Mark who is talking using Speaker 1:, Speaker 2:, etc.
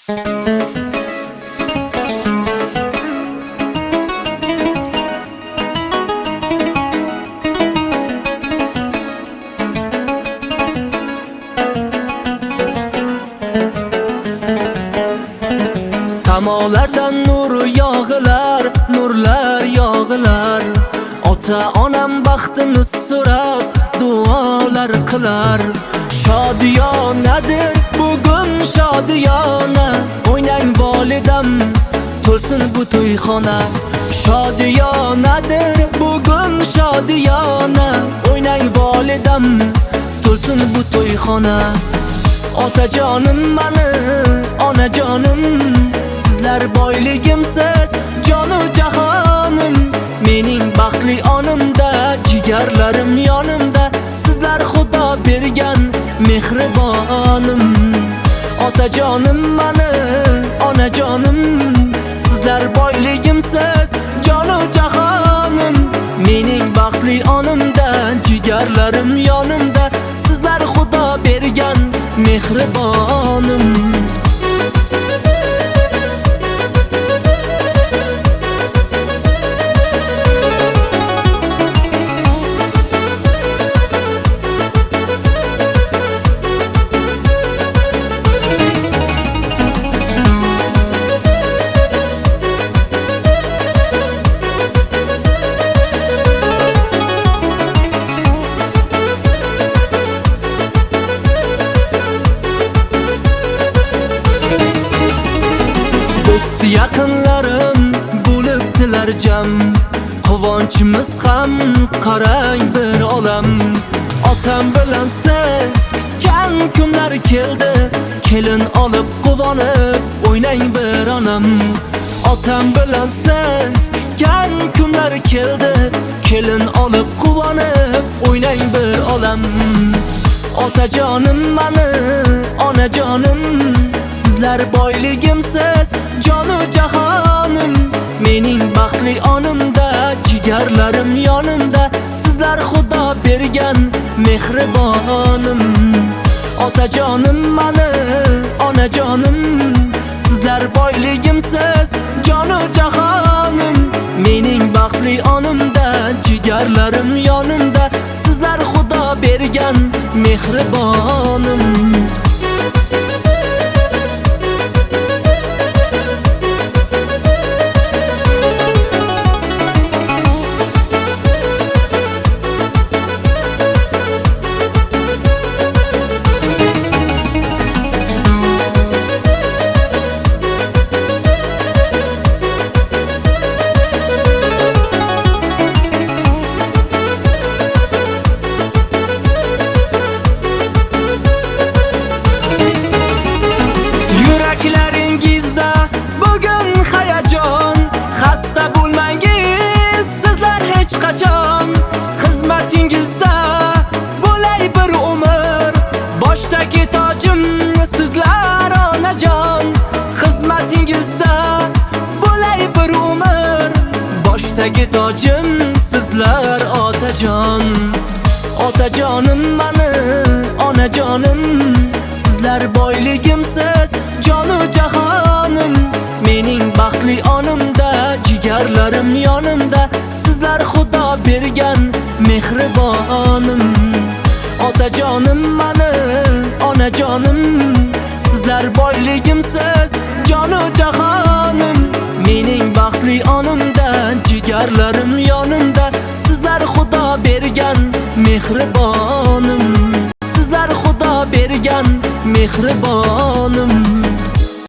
Speaker 1: Samolardan nur yog'ilar, nurlar yog'ilar. Ota-onam baxtini so'rab duolar qilar. Shodiyonadir bugun shodiyona, o'ynang volidam, to'lsin bu to'yxona. Shodiyonadir bugun shodiyona, o'ynang volidam, to'lsin bu to'yxona. Otajonim mani, onajonim, sizlar boyligimsiz jonu jahonim. Mening baxtli onimda, jigarlarim yonimda, sizlar Xudo bergan mehribonim. Otajonim mani, onajonim, sizlar boyligimsiz jonu jahonim. Mening baxtli onimda, jigarlarim yonimda, sizlar Xudo bergan mehribonim. Yaqinlarim bo'libdilar jam, quvonchimiz ham qarang bir olam. Otam bilan siz kutgan kunlar keldi, kelin olib quvonib o'ynang bir onam. Otam bilan siz kutgan kunlar keldi, kelin olib quvonib o'ynang bir olam. Otajonim mani, onajonim, sizlar boyligimsiz jonu jahonim. Mening baxtli onimda, jigarlarim yonimda, sizlar Xudo bergan mehribonim. Otajonim mani, onajonim, sizlar boyligimsiz jonu jahonim. Mening baxtli onimda, jigarlarim yonimda, sizlar Xudo bergan mehribonim. Yuraklaringizda bugun hayajon, xasta bo'lmangiz sizlar hech qachon. Xizmatingizda bo'lay bir umr, boshdagi tojim sizlar onajon. Xizmatingizda bo'lay bir umr, boshdagi tojim sizlar otajon. Otajonim mani, onajonim, sizlar boyligimsiz jonu jahonim. Mening baxtli onimda, jigarlarim yonimda, sizlar Xudo bergan mehribonim. Otajonim mani, onajonim, sizlar boyligimsiz jonu jahonim. Mening baxtli onimda, jigarlarim yonimda, sizlar Xudo bergan mehribonim. Sizlar Xudo bergan mehribonim.